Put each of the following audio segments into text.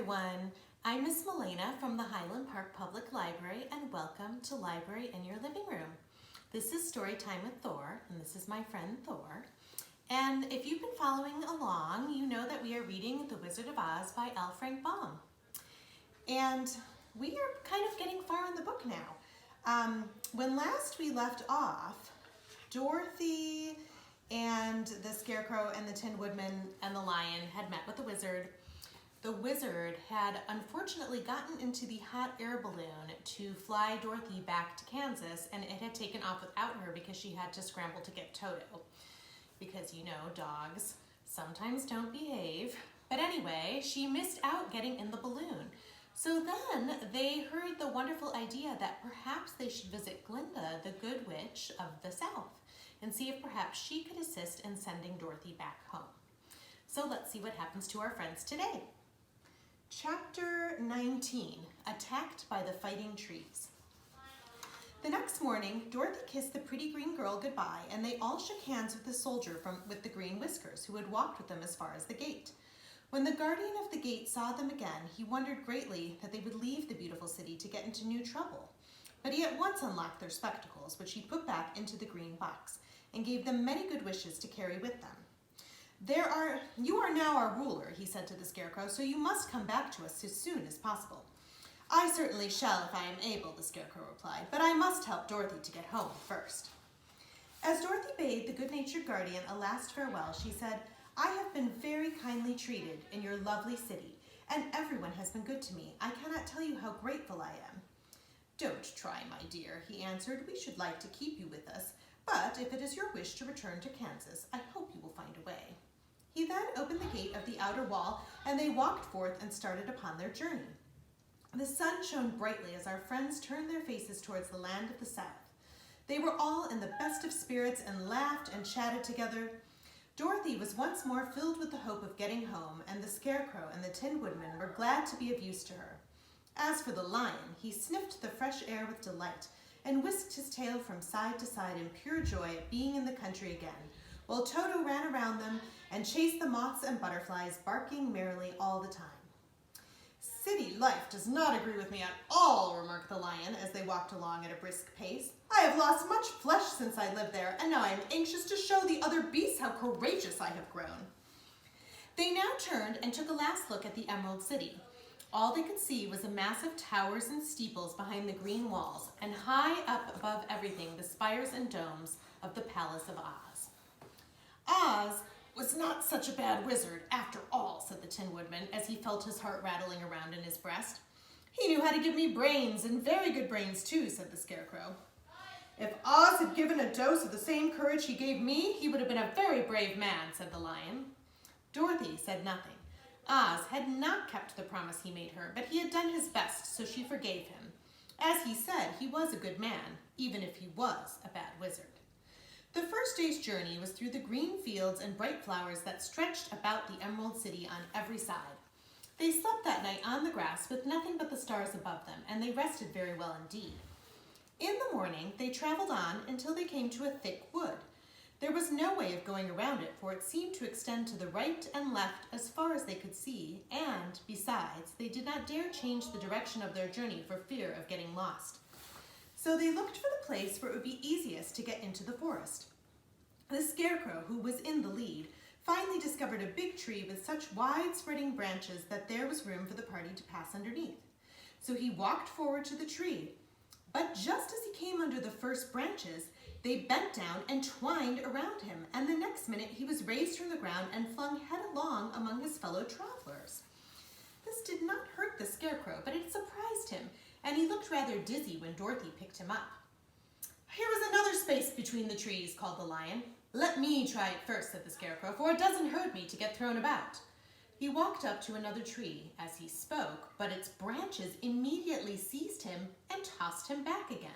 everyone. I'm Miss Melaina from the Highland Park Public Library, and welcome to Library in Your Living Room. This is Story Time with Thor, and this is my friend Thor. And if you've been following along, you know that we are reading The Wizard of Oz by L Frank Baum. And we are kind of getting far in the book now. When last we left off, Dorothy and the Scarecrow and the Tin Woodman and the Lion had met with the wizard. The wizard had unfortunately gotten into the hot air balloon to fly Dorothy back to Kansas, and it had taken off without her because she had to scramble to get Toto. Because, you know, dogs sometimes don't behave. But anyway, she missed out getting in the balloon. So then they heard the wonderful idea that perhaps they should visit Glinda, the Good Witch of the South, and see if perhaps she could assist in sending Dorothy back home. So let's see what happens to our friends today. Chapter 19, Attacked by the Fighting Trees. The next morning, Dorothy kissed the pretty green girl goodbye, and they all shook hands with the soldier with the green whiskers, who had walked with them as far as the gate. When the guardian of the gate saw them again, he wondered greatly that they would leave the beautiful city to get into new trouble. But he at once unlocked their spectacles, which he put back into the green box, and gave them many good wishes to carry with them. You are now our ruler, he said to the Scarecrow, so you must come back to us as soon as possible. I certainly shall if I am able, the Scarecrow replied, but I must help Dorothy to get home first. As Dorothy bade the good-natured guardian a last farewell, she said, I have been very kindly treated in your lovely city, and everyone has been good to me. I cannot tell you how grateful I am. Don't try, my dear, he answered. We should like to keep you with us, but if it is your wish to return to Kansas, I hope you will find a way. He then opened the gate of the outer wall, and they walked forth and started upon their journey. The sun shone brightly as our friends turned their faces towards the land of the South. They were all in the best of spirits and laughed and chatted together. Dorothy was once more filled with the hope of getting home, and the Scarecrow and the Tin Woodman were glad to be of use to her. As for the Lion, he sniffed the fresh air with delight and whisked his tail from side to side in pure joy at being in the country again, while Toto ran around them and chased the moths and butterflies, barking merrily all the time. City life does not agree with me at all, remarked the Lion as they walked along at a brisk pace. I have lost much flesh since I lived there, and now I am anxious to show the other beasts how courageous I have grown. They now turned and took a last look at the Emerald City. All they could see was a mass of towers and steeples behind the green walls, and high up above everything the spires and domes of the Palace of Oz. Oz was not such a bad wizard after all, said the Tin Woodman as he felt his heart rattling around in his breast. He knew how to give me brains, and very good brains too, said the Scarecrow. If Oz had given a dose of the same courage he gave me, he would have been a very brave man, said the Lion. Dorothy said nothing. Oz had not kept the promise he made her, but he had done his best, so she forgave him. As he said, he was a good man, even if he was a bad wizard. The first day's journey was through the green fields and bright flowers that stretched about the Emerald City on every side. They slept that night on the grass with nothing but the stars above them, and they rested very well indeed. In the morning, they traveled on until they came to a thick wood. There was no way of going around it, for it seemed to extend to the right and left as far as they could see, and, besides, they did not dare change the direction of their journey for fear of getting lost. So they looked for the place where it would be easiest to get into the forest. The Scarecrow, who was in the lead, finally discovered a big tree with such wide-spreading branches that there was room for the party to pass underneath. So he walked forward to the tree, but just as he came under the first branches, they bent down and twined around him, and the next minute he was raised from the ground and flung headlong among his fellow travelers. This did not hurt the Scarecrow, but it surprised him, and he looked rather dizzy when Dorothy picked him up. Here is another space between the trees, called the Lion. Let me try it first, said the Scarecrow, for it doesn't hurt me to get thrown about. He walked up to another tree as he spoke, but its branches immediately seized him and tossed him back again.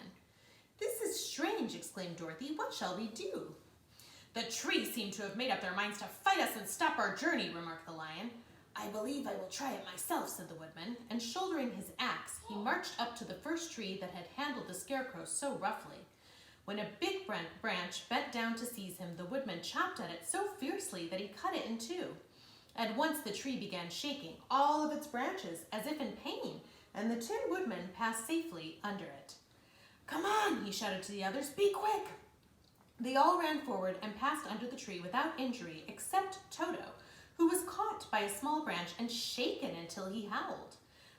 This is strange, exclaimed Dorothy. What shall we do? The trees seem to have made up their minds to fight us and stop our journey, remarked the Lion. I believe I will try it myself, said the Woodman, and shouldering his axe, he marched up to the first tree that had handled the Scarecrow so roughly. When a big branch bent down to seize him, the Woodman chopped at it so fiercely that he cut it in two. At once the tree began shaking all of its branches as if in pain, and the Tin Woodman passed safely under it. "Come on," he shouted to the others, "be quick." They all ran forward and passed under the tree without injury except Toto, who was caught by a small branch and shaken until he howled.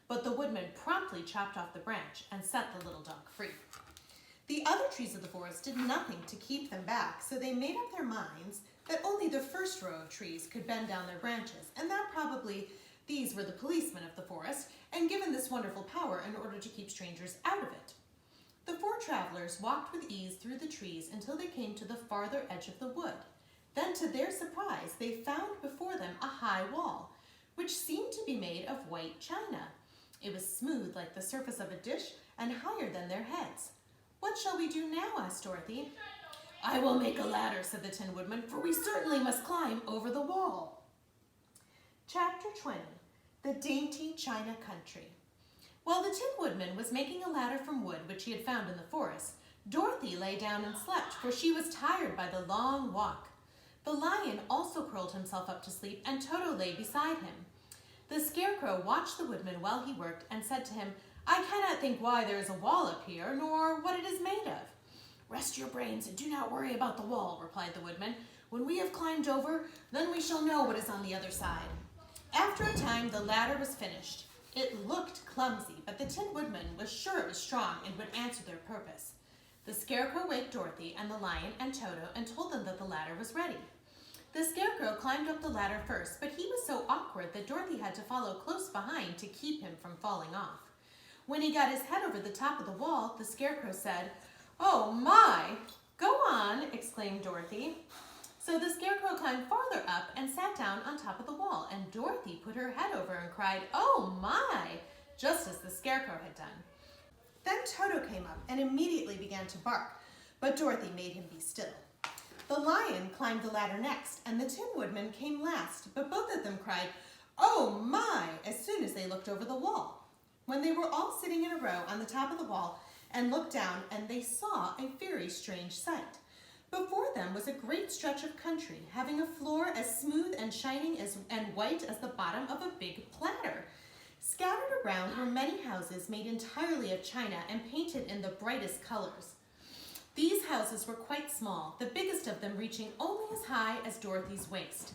But the woodman promptly chopped off the branch and set the little dog free. The other trees of the forest did nothing to keep them back, so they made up their minds that only the first row of trees could bend down their branches, and that probably these were the policemen of the forest, and given this wonderful power in order to keep strangers out of it. The four travelers walked with ease through the trees until they came to the farther edge of the wood. Then, to their surprise, they found before them a high wall, which seemed to be made of white china. It was smooth like the surface of a dish and higher than their heads. "What shall we do now?" asked Dorothy. "I will make a ladder," said the Tin Woodman, "for we certainly must climb over the wall." Chapter 20, The Dainty China Country. While the Tin Woodman was making a ladder from wood which he had found in the forest, Dorothy lay down and slept, for she was tired by the long walk. The lion also curled himself up to sleep, and Toto lay beside him. The Scarecrow watched the woodman while he worked and said to him, "I cannot think why there is a wall up here, nor what it is made of." "Rest your brains and do not worry about the wall," replied the woodman. "When we have climbed over, then we shall know what is on the other side." After a time, the ladder was finished. It looked clumsy, but the Tin Woodman was sure it was strong and would answer their purpose. The Scarecrow waked Dorothy and the lion and Toto and told them that the ladder was ready. The Scarecrow climbed up the ladder first, but he was so awkward that Dorothy had to follow close behind to keep him from falling off. When he got his head over the top of the wall, the Scarecrow said, "Oh my!" "Go on," exclaimed Dorothy. So the Scarecrow climbed farther up and sat down on top of the wall, and Dorothy put her head over and cried, "Oh my!" just as the Scarecrow had done. Then Toto came up and immediately began to bark, but Dorothy made him be still. The lion climbed the ladder next, and the Tin Woodman came last, but both of them cried, "Oh my!" as soon as they looked over the wall. When they were all sitting in a row on the top of the wall and looked down, and they saw a very strange sight. Before them was a great stretch of country, having a floor as smooth and shining and white as the bottom of a big platter. Scattered around were many houses made entirely of china and painted in the brightest colors. These houses were quite small, the biggest of them reaching only as high as Dorothy's waist.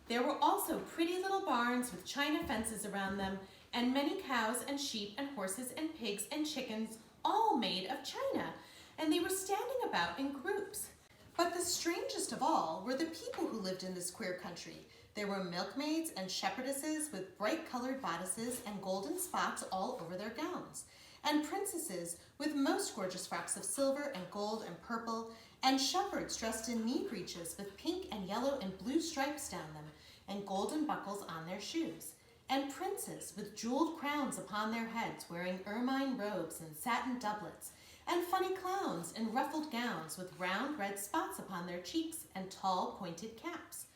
There were also pretty little barns with china fences around them, and many cows and sheep and horses and pigs and chickens, all made of china, and they were standing about in groups. But the strangest of all were the people who lived in this queer country. There were milkmaids and shepherdesses with bright-colored bodices and golden spots all over their gowns, and princesses with most gorgeous frocks of silver and gold and purple, and shepherds dressed in knee breeches with pink and yellow and blue stripes down them, and golden buckles on their shoes, and princes with jeweled crowns upon their heads, wearing ermine robes and satin doublets, and funny clowns in ruffled gowns with round red spots upon their cheeks and tall pointed caps.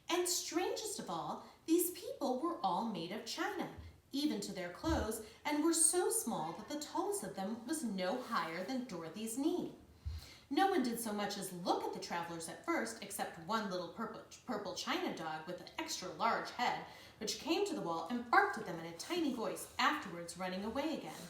And strangest of all, these people were all made of china, even to their clothes, and were so small that the tallest of them was no higher than Dorothy's knee. No one did so much as look at the travelers at first, except one little purple china dog with an extra large head, which came to the wall and barked at them in a tiny voice, afterwards running away again.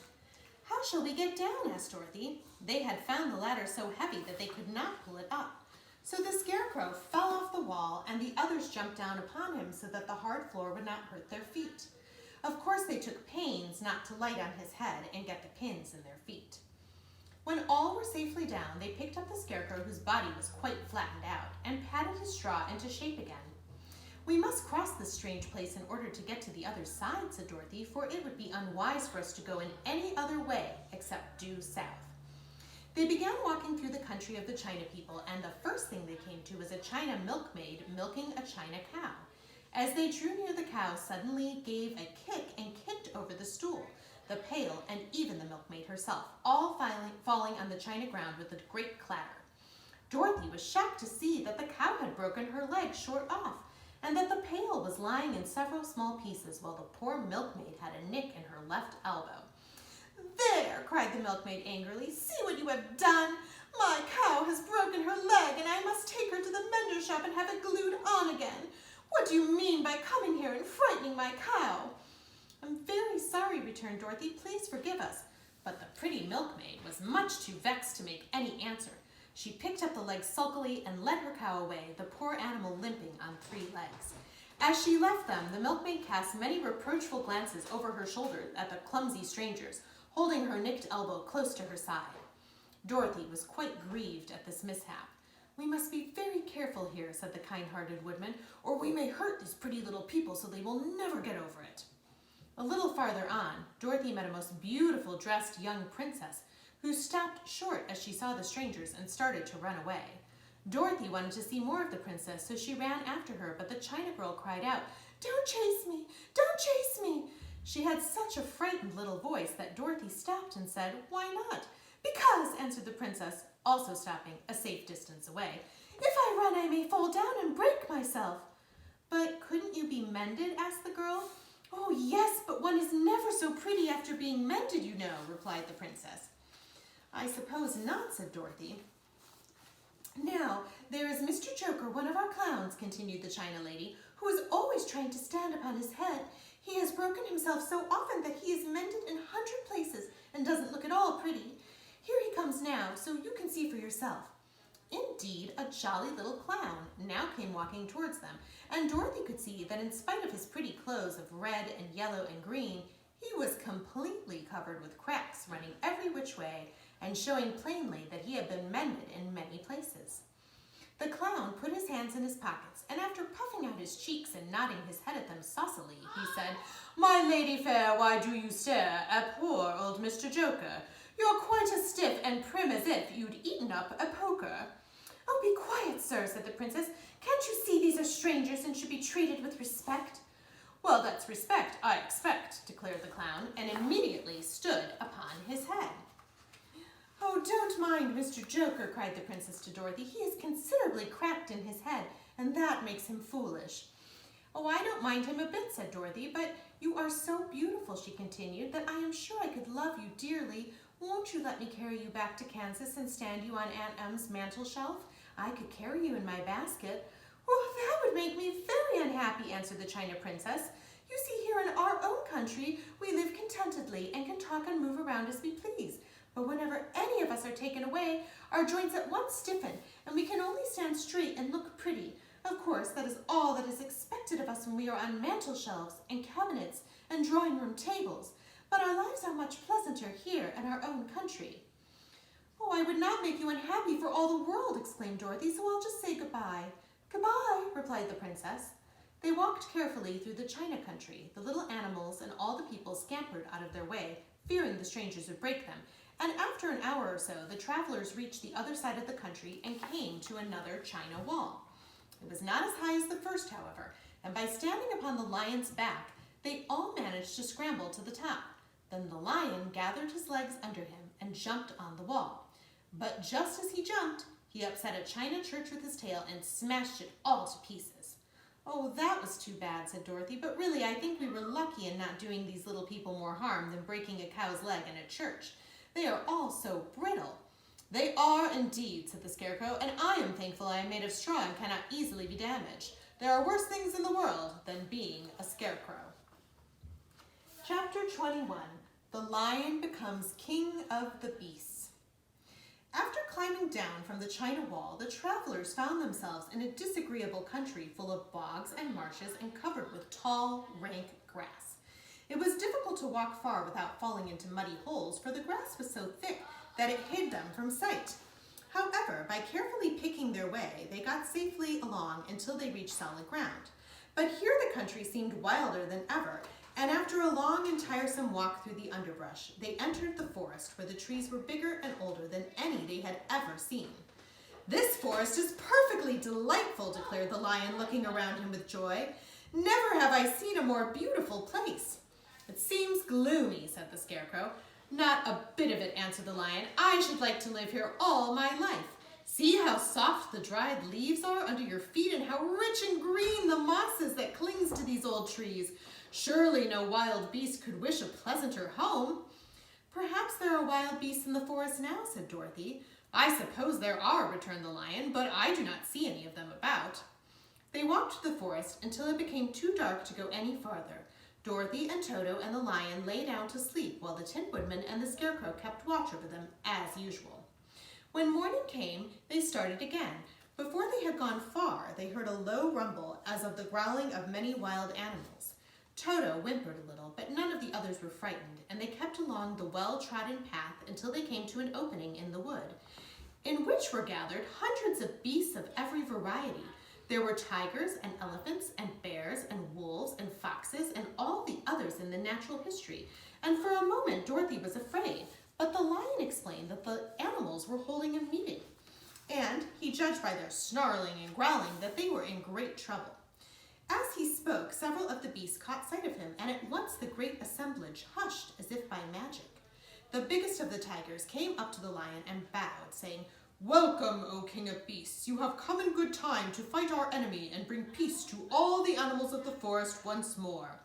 "How shall we get down?" asked Dorothy. They had found the ladder so heavy that they could not pull it up. So the Scarecrow fell off the wall, and the others jumped down upon him so that the hard floor would not hurt their feet. Of course, they took pains not to light on his head and get the pins in their feet. When all were safely down, they picked up the Scarecrow, whose body was quite flattened out, and patted his straw into shape again. "We must cross this strange place in order to get to the other side," said Dorothy, "for it would be unwise for us to go in any other way except due south." They began walking through the country of the China people, and the first thing they came to was a China milkmaid milking a China cow. As they drew near, the cow suddenly gave a kick and kicked over the stool, the pail, and even the milkmaid herself, all falling on the china ground with a great clatter. Dorothy was shocked to see that the cow had broken her leg short off, and that the pail was lying in several small pieces, while the poor milkmaid had a nick in her left elbow. "There!" cried the milkmaid angrily. "See what you have done! My cow has broken her leg, and I must take her to the mender shop and have it glued on again. What What do you mean by coming here and frightening my cow?" "I'm very sorry," returned Dorothy. "Please forgive us." But the pretty milkmaid was much too vexed to make any answer. She picked up the legs sulkily and led her cow away, the poor animal limping on 3 legs. As she left them, the milkmaid cast many reproachful glances over her shoulder at the clumsy strangers, holding her nicked elbow close to her side. Dorothy was quite grieved at this mishap. "We must be very careful here," said the kind-hearted woodman, "or we may hurt these pretty little people so they will never get over it." A little farther on, Dorothy met a most beautiful dressed young princess who stopped short as she saw the strangers and started to run away. Dorothy wanted to see more of the princess, so she ran after her, but the China girl cried out, "Don't chase me! Don't chase me!" She had such a frightened little voice that Dorothy stopped and said, "Why not?" "Because," answered the princess, also stopping a safe distance away, "if I run I may fall down and break myself." "But couldn't you be mended?" asked the girl. "Oh yes, but one is never so pretty after being mended, you know," replied the princess. "I suppose not," said Dorothy. "Now, there is Mr. Joker, one of our clowns," continued the China lady, "who is always trying to stand upon his head. He has broken himself so often that he is mended in 100 places and doesn't look at all pretty. Here he comes now, so you can see for yourself." Indeed, a jolly little clown now came walking towards them, and Dorothy could see that in spite of his pretty clothes of red and yellow and green, he was completely covered with cracks running every which way and showing plainly that he had been mended in many places. The clown put his hands in his pockets, and after puffing out his cheeks and nodding his head at them saucily, he said, "My lady fair, why do you stare at poor old Mr. Joker? You're quite as stiff and prim as if you'd eaten up a poker." "Oh, be quiet, sir," said the princess. "Can't you see these are strangers and should be treated with respect?" "Well, that's respect, I expect," declared the clown, and immediately stood upon his head. "Oh, don't mind Mr. Joker," cried the princess to Dorothy. "He is considerably cracked in his head, and that makes him foolish." "Oh, I don't mind him a bit," said Dorothy, "but you are so beautiful," she continued, "that I am sure I could love you dearly. Won't you let me carry you back to Kansas and stand you on Aunt Em's mantel shelf? I could carry you in my basket." "Oh, that would make me very unhappy," answered the China princess. "You see, here in our own country, we live contentedly and can talk and move around as we please. But whenever any of us are taken away, our joints at once stiffen, and we can only stand straight and look pretty. Of course, that is all that is expected of us when we are on mantel shelves and cabinets and drawing room tables. But our lives are much pleasanter here in our own country." "Oh, I would not make you unhappy for all the world," exclaimed Dorothy, "so I'll just say goodbye." "Goodbye," replied the princess. They walked carefully through the China country. The little animals and all the people scampered out of their way, fearing the strangers would break them, and after an hour or so, the travelers reached the other side of the country and came to another China wall. It was not as high as the first, however, and by standing upon the lion's back, they all managed to scramble to the top. Then the lion gathered his legs under him and jumped on the wall. But just as he jumped, he upset a china church with his tail and smashed it all to pieces. "Oh, that was too bad," said Dorothy, "but really I think we were lucky in not doing these little people more harm than breaking a cow's leg in a church. They are all so brittle." "They are indeed," said the Scarecrow, "and I am thankful I am made of straw and cannot easily be damaged. There are worse things in the world than being a scarecrow." Chapter 21, The Lion Becomes King of the Beasts. After climbing down from the China wall, the travelers found themselves in a disagreeable country full of bogs and marshes and covered with tall, rank grass. It was difficult to walk far without falling into muddy holes, for the grass was so thick that it hid them from sight. However, by carefully picking their way, they got safely along until they reached solid ground. But here the country seemed wilder than ever, and after a long and tiresome walk through the underbrush, they entered the forest where the trees were bigger and older than any they had ever seen. "This forest is perfectly delightful," declared the lion, looking around him with joy. "Never have I seen a more beautiful place." "It seems gloomy," said the Scarecrow. "Not a bit of it," answered the lion. "I should like to live here all my life. See how soft the dried leaves are under your feet and how rich and green the moss is that clings to these old trees. Surely no wild beast could wish a pleasanter home." "Perhaps there are wild beasts in the forest now," said Dorothy. "I suppose there are," returned the lion, "but I do not see any of them about." They walked through the forest until it became too dark to go any farther. Dorothy and Toto and the lion lay down to sleep while the Tin Woodman and the Scarecrow kept watch over them as usual. When morning came, they started again. Before they had gone far, they heard a low rumble as of the growling of many wild animals. Toto whimpered a little, but none of the others were frightened, and they kept along the well-trodden path until they came to an opening in the wood, in which were gathered hundreds of beasts of every variety. There were tigers and elephants and bears and wolves and foxes and all the others in the natural history, and for a moment Dorothy was afraid, but the lion explained that the animals were holding a meeting, and he judged by their snarling and growling that they were in great trouble. As he spoke, several of the beasts caught sight of him, and at once the great assemblage hushed as if by magic. The biggest of the tigers came up to the lion and bowed, saying, "Welcome, O King of Beasts. You have come in good time to fight our enemy and bring peace to all the animals of the forest once more."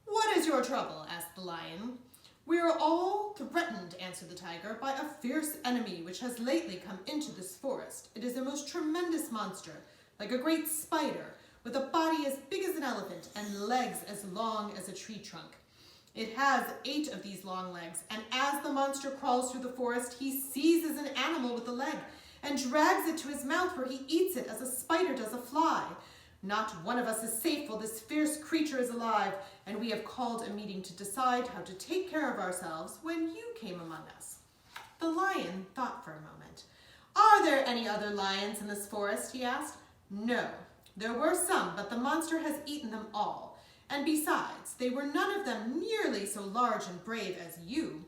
"What is your trouble?" asked the lion. "We are all threatened," answered the tiger, "by a fierce enemy which has lately come into this forest. It is a most tremendous monster, like a great spider, with a body as big as an elephant and legs as long as a tree trunk. It has 8 of these long legs, and as the monster crawls through the forest, he seizes an animal with the leg and drags it to his mouth, where he eats it as a spider does a fly. Not one of us is safe while this fierce creature is alive, and we have called a meeting to decide how to take care of ourselves when you came among us." The lion thought for a moment. "Are there any other lions in this forest?" he asked. "No. There were some, but the monster has eaten them all. And besides, they were none of them nearly so large and brave as you.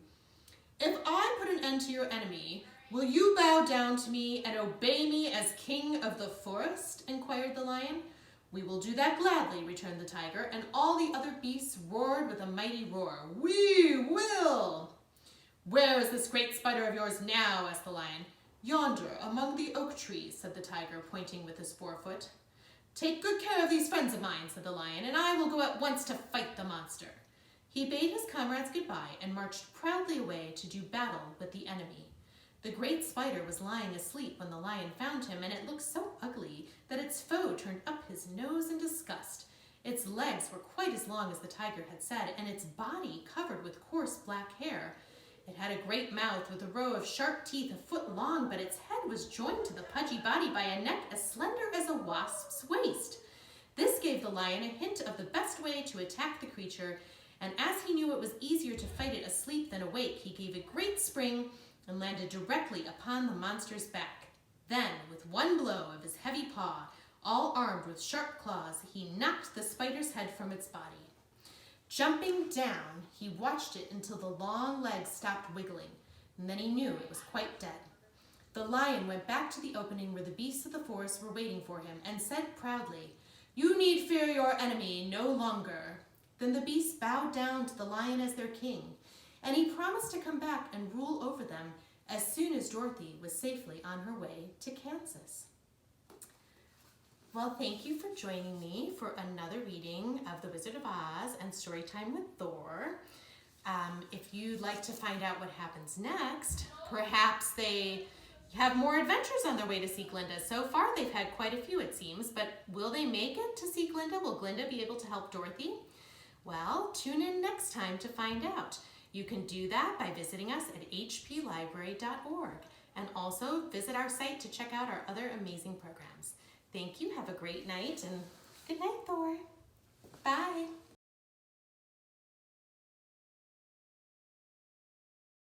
If I put an end to your enemy, will you bow down to me and obey me as king of the forest?" inquired the lion. "We will do that gladly," returned the tiger, and all the other beasts roared with a mighty roar. "We will!" "Where is this great spider of yours now?" asked the lion. "Yonder, among the oak trees," said the tiger, pointing with his forefoot. "Take good care of these friends of mine," said the lion, "and I will go at once to fight the monster." He bade his comrades goodbye and marched proudly away to do battle with the enemy. The great spider was lying asleep when the lion found him, and it looked so ugly that its foe turned up his nose in disgust. Its legs were quite as long as the tiger had said, and its body covered with coarse black hair. It had a great mouth with a row of sharp teeth a foot long, but its head was joined to the pudgy body by a neck as slender as a wasp's waist. This gave the lion a hint of the best way to attack the creature, and as he knew it was easier to fight it asleep than awake, he gave a great spring and landed directly upon the monster's back. Then, with one blow of his heavy paw, all armed with sharp claws, he knocked the spider's head from its body. Jumping down, he watched it until the long legs stopped wiggling, and then he knew it was quite dead. The lion went back to the opening where the beasts of the forest were waiting for him and said proudly, "You need fear your enemy no longer." Then the beasts bowed down to the lion as their king, and he promised to come back and rule over them as soon as Dorothy was safely on her way to Kansas. Well, thank you for joining me for another reading of The Wizard of Oz and Storytime with Thor. If you'd like to find out what happens next, perhaps they have more adventures on their way to see Glinda. So far, they've had quite a few, it seems, but will they make it to see Glinda? Will Glinda be able to help Dorothy? Well, tune in next time to find out. You can do that by visiting us at hplibrary.org, and also visit our site to check out our other amazing programs. Thank you. Have a great night, and good night, Thor. Bye.